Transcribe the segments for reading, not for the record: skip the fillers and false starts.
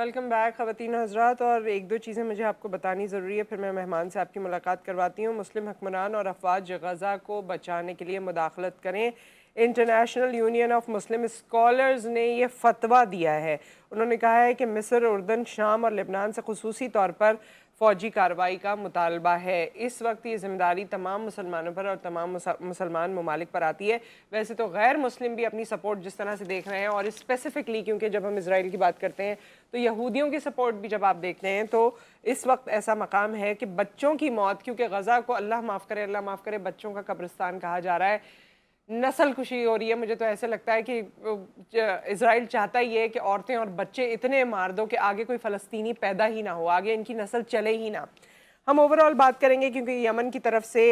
Welcome back ख़वातीन हज़रात। और एक दो चीज़ें मुझे आपको बतानी ज़रूरी है, फिर मैं मेहमान से आपकी मुलाकात करवाती हूँ। मुस्लिम हुक्मरान और अफवाज गज़ा को बचाने के लिए मुदाखलत करें। International union of Muslim scholars ने यह फतवा दिया है। उन्होंने कहा है कि मिस्र, उर्दन, शाम और लेबनान से खुसूसी तौर पर फ़ौजी कार्रवाई का मुतालबा है। इस वक्त ये ज़िम्मेदारी तमाम मुसलमानों पर और तमाम मुसलमान ममालिक पर आती है। वैसे तो गैर मुस्लिम भी अपनी सपोर्ट जिस तरह से देख रहे हैं, और स्पेसिफ़िकली क्योंकि जब हम इसराइल की बात करते हैं तो यहूदियों की सपोर्ट भी जब आप देखते हैं तो इस वक्त ऐसा मकाम है कि बच्चों की मौत, क्योंकि गज़ा को अल्लाह माफ़ करे, अल्लाह माफ़ करे, बच्चों का कब्रिस्तान कहा जा रहा है, नस्ल कुशी हो रही है। मुझे तो ऐसे लगता है कि इजराइल चाहता ही है कि औरतें और बच्चे इतने मार दो कि आगे कोई फ़लस्तीनी पैदा ही ना हो, आगे इनकी नस्ल चले ही ना। हम ओवरऑल बात करेंगे क्योंकि यमन की तरफ से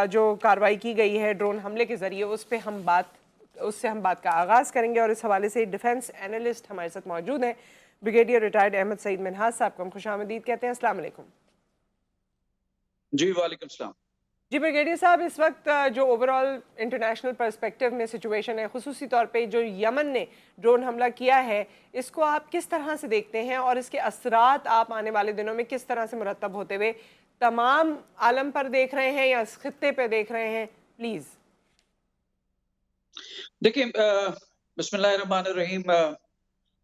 जो कार्रवाई की गई है ड्रोन हमले के ज़रिए, उससे हम बात का आगाज़ करेंगे। और इस हवाले से डिफेंस एनालिस्ट हमारे साथ मौजूद हैं, ब्रिगेडियर रिटायर्ड अहमद सईद मिन्हाज साहब को हम खुशामदीद कहते हैं। अस्सलाम वालेकुम। जी, वालेकुम सलाम। जी ब्रिगेडियर साहब, इस वक्त जो ओवरऑल इंटरनेशनल पर्सपेक्टिव में सिचुएशन है, खुसूसी तौर पे जो यमन ने ड्रोन हमला किया है, इसको आप किस तरह से देखते हैं और इसके असरात आप आने वाले दिनों में किस तरह से मुरतब होते हुए तमाम आलम पर देख रहे हैं या इस खित्ते पे देख रहे हैं, प्लीज़। देखिए बिस्मिल्लाहिर्रहमानिर्रहीम।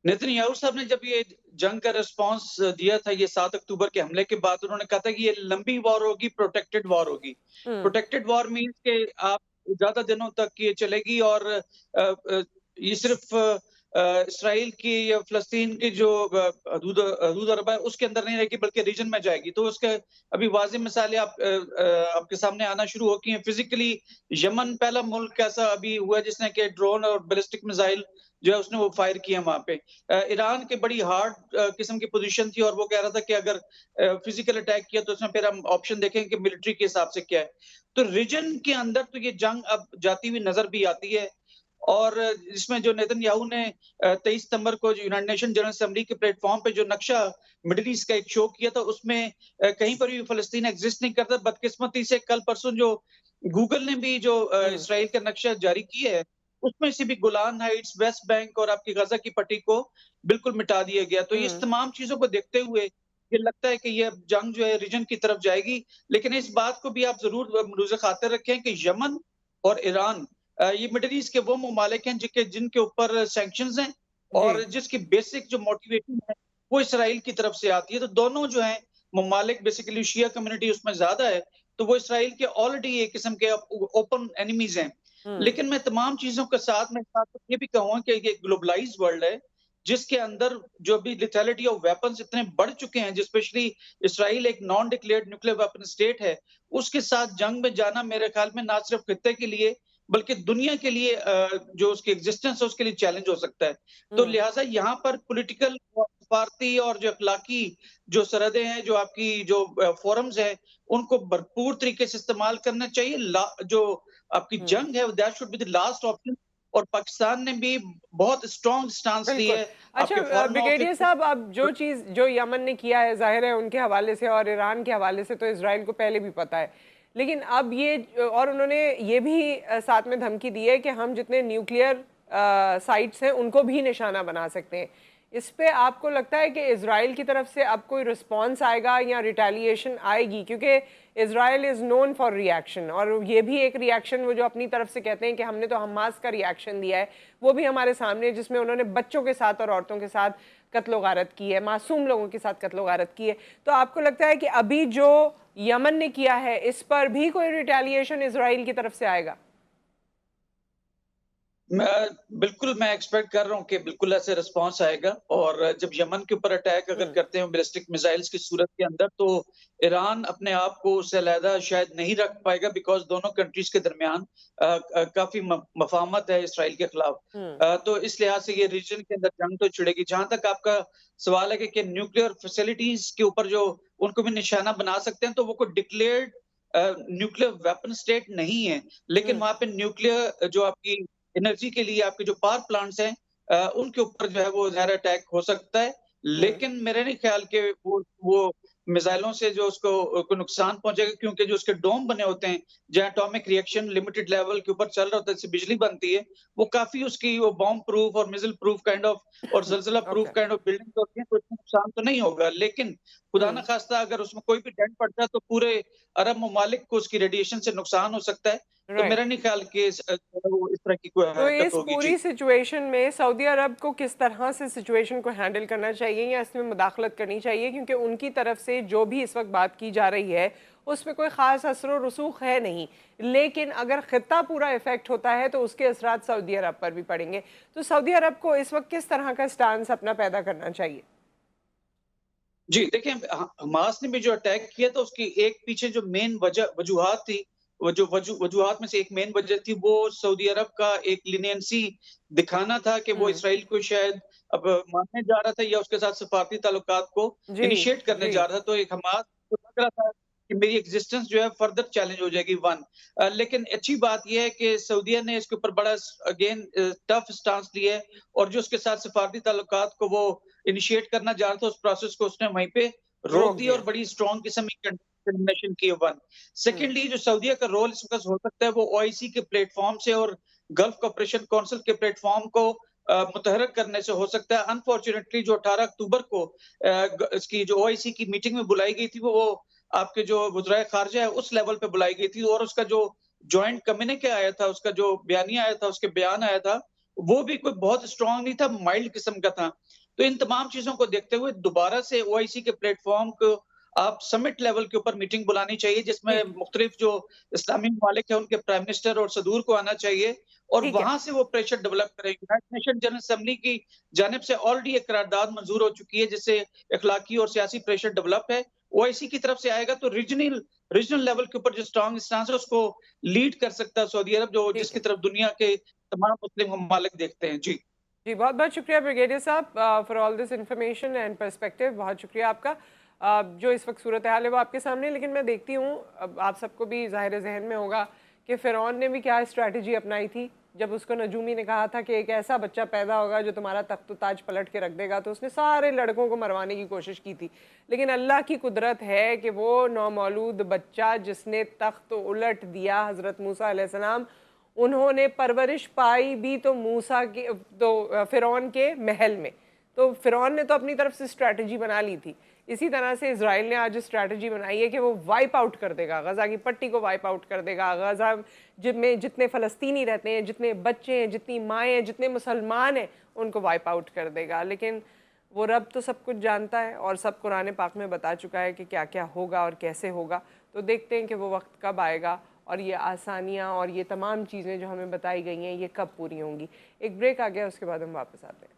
नेतन्याहू साहब ने जब ये जंग का रिस्पॉन्स दिया था, ये 7 अक्टूबर के हमले के बाद, उन्होंने कहा था कि ये लंबी वॉर होगी, प्रोटेक्टेड वॉर होगी। हम्म। प्रोटेक्टेड वॉर मीन्स कि आप ज़्यादा दिनों तक ये चलेगी और ये सिर्फ़ इसराइल की या फ़लस्तीन की जो हदूद हदूद अरब है, उसके अंदर नहीं रहेगी, बल्कि रीजन में जाएगी। तो उसके अभी वाज़िह मिसालें आपके सामने आना शुरू हो गई हैं। फ़िज़िकली यमन पहला मुल्क ऐसा अभी हुआ है जिसने कि ड्रोन और बैलिस्टिक मिसाइल जो है उसने वो फायर किया वहाँ पे। ईरान की बड़ी हार्ड किस्म की पोज़ीशन थी और वो कह रहा था कि अगर फ़िज़िकल अटैक किया तो उसमें फिर हम ऑप्शन देखेंगे कि मिलिट्री के हिसाब से क्या है। तो रीजन के अंदर तो ये जंग अब जाती हुई नज़र भी आती है। और इसमें जो नेतन्याहू ने 23 सितंबर को जो यूनाइटेड नेशन जनरल असेंबली के प्लेटफ़ॉर्म पे जो नक्शा मिडल ईस्ट का एक शो किया था, उसमें कहीं पर भी फ़लस्तीन एक्सिस्ट नहीं करता। बदकिस्मती से कल परसों जो गूगल ने भी जो हम्म। इसराइल का नक्शा जारी किया है, उसमें से भी गोलान हाइट्स, वेस्ट बैंक और आपकी गाज़ा की पट्टी को बिल्कुल मिटा दिया गया। तो इस हम्म। तमाम चीज़ों को देखते हुए ये लगता है कि ये जंग जो है रीजन की तरफ जाएगी। लेकिन इस बात को भी आप ज़रूर मलूज़ खातिर रखें कि यमन और ईरान ये मिडल ईस्ट के वो ममालिक हैं जिनके ऊपर सैंक्शंस हैं जी। और जिसकी बेसिक जो मोटिवेशन है, वो इसराइल की तरफ से आती है। तो दोनों जो हैं ममालिक, बेसिकली शिया कम्युनिटी उसमें ज़्यादा है, तो वो इसराइल के ऑलरेडी एक किस्म के ओपन एनिमीज़ हैं। हम्म। लेकिन मैं तमाम चीज़ों के साथ मैं साथ ये भी कहूँगा कि ये ग्लोबलाइज़्ड वर्ल्ड है, जिसके अंदर जो अभी लेथैलिटी ऑफ वेपन्स इतने बढ़ चुके हैं, स्पेशली इसराइल एक non declared nuclear weapon state है, उसके साथ जंग में जाना मेरे ख्याल में ना सिर्फ खित्ते के लिए बल्कि दुनिया के लिए जो उसकी एग्जिस्टेंस है उसके लिए चैलेंज हो सकता है। तो हम्म। लिहाज़ा यहाँ पर पॉलिटिकल और सफारती और जो अखलाकी जो सरहदें हैं, जो आपकी जो फोरम्स हैं, उनको भरपूर तरीके से इस्तेमाल करना चाहिए। जो आपकी हम्म। जंग है that should be the last option. और पाकिस्तान ने भी बहुत स्ट्रॉन्ग स्टांस ली बिल्कुल। है। अच्छा आपके फॉरेन ब्रिगेडियर ऑफिस साहब, अब जो चीज़ जो यमन ने किया है, ज़ाहिर है उनके हवाले से और ईरान के हवाले से तो इसराइल को पहले भी पता है। लेकिन अब ये, और उन्होंने ये भी साथ में धमकी दी है कि हम जितने न्यूक्लियर साइट्स हैं उनको भी निशाना बना सकते हैं। इस पे आपको लगता है कि इसराइल की तरफ से अब कोई रिस्पॉन्स आएगा या रिटेलिएशन आएगी? क्योंकि Israel is known for reaction, और ये भी एक रिएक्शन वो जो अपनी तरफ से कहते हैं कि हमने तो हमास का रिएक्शन दिया है, वो भी हमारे सामने है, जिसमें उन्होंने बच्चों के साथ और औरतों के साथ कत्लो गारत की है, मासूम लोगों के साथ कत्लो गारत की है। तो आपको लगता है कि अभी जो यमन ने किया है इस पर भी कोई रिटेलिएशन इसराइल की तरफ से आएगा? मैं एक्सपेक्ट कर रहा हूँ कि बिल्कुल ऐसे रिस्पॉन्स आएगा। और जब यमन के ऊपर अटैक अगर हम्म। करते हैं बैलिस्टिक मिसाइल्स की सूरत के अंदर, तो ईरान अपने आप को उससे अलहदा शायद नहीं रख पाएगा, बिकॉज़ दोनों कंट्रीज़ के दरमियान काफ़ी मफ़ाहमत है इसराइल के खिलाफ। हम्म। तो इस लिहाज से ये रीजन के अंदर जंग तो छिड़ेगी। जहाँ तक आपका सवाल है कि न्यूक्लियर फैसिलिटीज़ के ऊपर जो उनको भी निशाना बना सकते हैं, तो वो कोई डिक्लेयर्ड न्यूक्लियर वेपन स्टेट नहीं है। लेकिन हम्म। वहाँ पे न्यूक्लियर जो आपकी एनर्जी के लिए आपके जो पावर प्लांट्स हैं, उनके ऊपर जो है वो ज़ाहिर अटैक हो सकता है। हम्म। लेकिन मेरा नहीं ख्याल कि वो मिसाइलों से जो उसको को नुकसान पहुँचेगा, क्योंकि जो उसके डोम बने होते हैं, जहाँ एटॉमिक रिएक्शन लिमिटेड लेवल के ऊपर चल रहा होता है, जिससे बिजली बनती है, वो काफ़ी उसकी वो बॉम्ब प्रूफ और मिसाइल प्रूफ काइंड ऑफ और ज़लज़ला proof okay. Kind of buildings होती हैं, तो इसमें नुकसान तो नहीं होगा। लेकिन खुदा ना हम्म। ख़ास्ता अगर उसमें कोई भी डेंट पड़ता है, तो पूरे अरब ममालिक को उसकी रेडिएशन से नुकसान हो सकता है। तो राइट। मेरा नहीं ख़्याल कि वो इस तरह की कोई तो हरकत इस होगी। जी। पूरी सिचुएशन में सऊदी अरब को किस तरह से सिचुएशन को हैंडल करना चाहिए या इसमें मुदाखलत करनी चाहिए, क्योंकि उनकी तरफ से जो भी इस वक्त बात की जा रही है उसमें कोई ख़ास असर और रसूख है नहीं, लेकिन अगर ख़ित्ता पूरा इफेक्ट होता है तो उसके असरात सऊदी अरब पर भी पड़ेंगे। तो सऊदी अरब को इस वक्त किस तरह का स्टांस अपना पैदा करना चाहिए? जी, देखिए हमास ने भी जो अटैक किया था उसकी एक पीछे जो मेन वजूहात थी, वो जो वजूहात में से एक मेन वजह थी वो सऊदी अरब का एक लीनियंसी दिखाना था कि वो हम्म। इसराइल को शायद अब मानने जा रहा था या उसके साथ सफारती ताल्लुकात को जी। इनिशिएट करने जी। जा रहा था। तो एक हमास को लग रहा था कि मेरी एग्जिस्टेंस जो है फर्दर चैलेंज हो जाएगी लेकिन अच्छी बात ये है कि सऊदीया ने इसके ऊपर बड़ा अगेन टफ स्टांस लिया है और जो उसके साथ सफारती ताल्लुकात को वो इनिशिएट करना जा रहा था, उस प्रोसेस को उसने वहीं पे रोक रोक दिया और दिया। बड़ी स्ट्रॉन्ग किस्म की कंडेमनेशन की है वन। हम्म। सेकेंडली जो सऊदीया का रोल इस वक़्त हो सकता है वो ओआईसी के प्लेटफ़ॉर्म से और गल्फ कोऑपरेशन काउंसिल के प्लेटफ़ॉर्म को मुतहर्रिक करने से हो सकता है। अनफॉर्च्यूनेटली जो 18 अक्टूबर को इसकी जो ओआईसी की मीटिंग में बुलाई गई थी वो आपके जो वज़राए ख़ारिजा है उस लेवल पे बुलाई गई थी और उसका जो जॉइंट कम्युनिके आया था, उसका जो बयानिया आया था, उसके बयान आया था, वो भी कोई बहुत स्ट्रॉन्ग नहीं था, माइल्ड किस्म का था। तो इन तमाम चीज़ों को देखते हुए दोबारा से ओआईसी के प्लेटफ़ॉर्म को आप समिट लेवल के ऊपर मीटिंग बुलानी चाहिए, जिसमें ठीक है। मुख्तलिफ जो इस्लामी ममालिक हैं, उनके प्राइम मिनिस्टर और सदूर को आना चाहिए और ठीक है। वहाँ से वो प्रेशर डेवलप करें। यूनाइटेड नेशन जनरल असेंबली की जानिब से ऑलरेडी एक करारदाद मंज़ूर हो चुकी है, जिससे इखलाकी और सियासी प्रेशर डेवलप है। ओआईसी की तरफ से आएगा तो रीजनल लेवल के ऊपर जो स्ट्रॉन्ग स्टांस है, उसको लीड कर सकता है सऊदी अरब, जो ठीक जिसकी है। तरफ दुनिया के तमाम मुस्लिम ममालिक देखते हैं। जी। जी, बहुत बहुत शुक्रिया ब्रिगेडियर साहब for all this information and perspective. बहुत शुक्रिया आपका। जो इस वक्त सूरत हाल है वो आपके सामने है, लेकिन मैं देखती हूँ अब आप सबको भी ज़ाहिर जहन में होगा कि फ़िरौन ने भी क्या स्ट्रैटेजी अपनाई थी जब उसको नजूमी ने कहा था कि एक ऐसा बच्चा पैदा होगा जो तुम्हारा तख्त ताज पलट के रख देगा, तो उसने सारे लड़कों को मरवाने की कोशिश की थी। लेकिन अल्लाह की कुदरत है कि वो नौमौलूद बच्चा जिसने तख्त उलट दिया हज़रत मूसा अलैहिस्सलाम, उन्होंने परवरिश पाई भी तो मूसा के तो फ़िरौन के महल में। तो फ़िरौन ने तो अपनी तरफ से स्ट्रैटेजी बना ली थी। इसी तरह से इज़राइल ने आज स्ट्रैटेजी बनाई है कि वो वाइप आउट कर देगा, गज़ा की पट्टी को वाइप आउट कर देगा। गज़ा में जितने फ़लस्तीनी रहते हैं, जितने बच्चे हैं, जितनी माएँ हैं, जितने मुसलमान हैं, उनको वाइप आउट कर देगा। लेकिन वो रब तो सब कुछ जानता है और सब कुरान पाक में बता चुका है कि क्या क्या होगा और कैसे होगा। तो देखते हैं कि वो वक्त कब आएगा और ये आसानियाँ और ये तमाम चीज़ें जो हमें बताई गई हैं ये कब पूरी होंगी। एक ब्रेक आ गया, उसके बाद हम वापस आते हैं।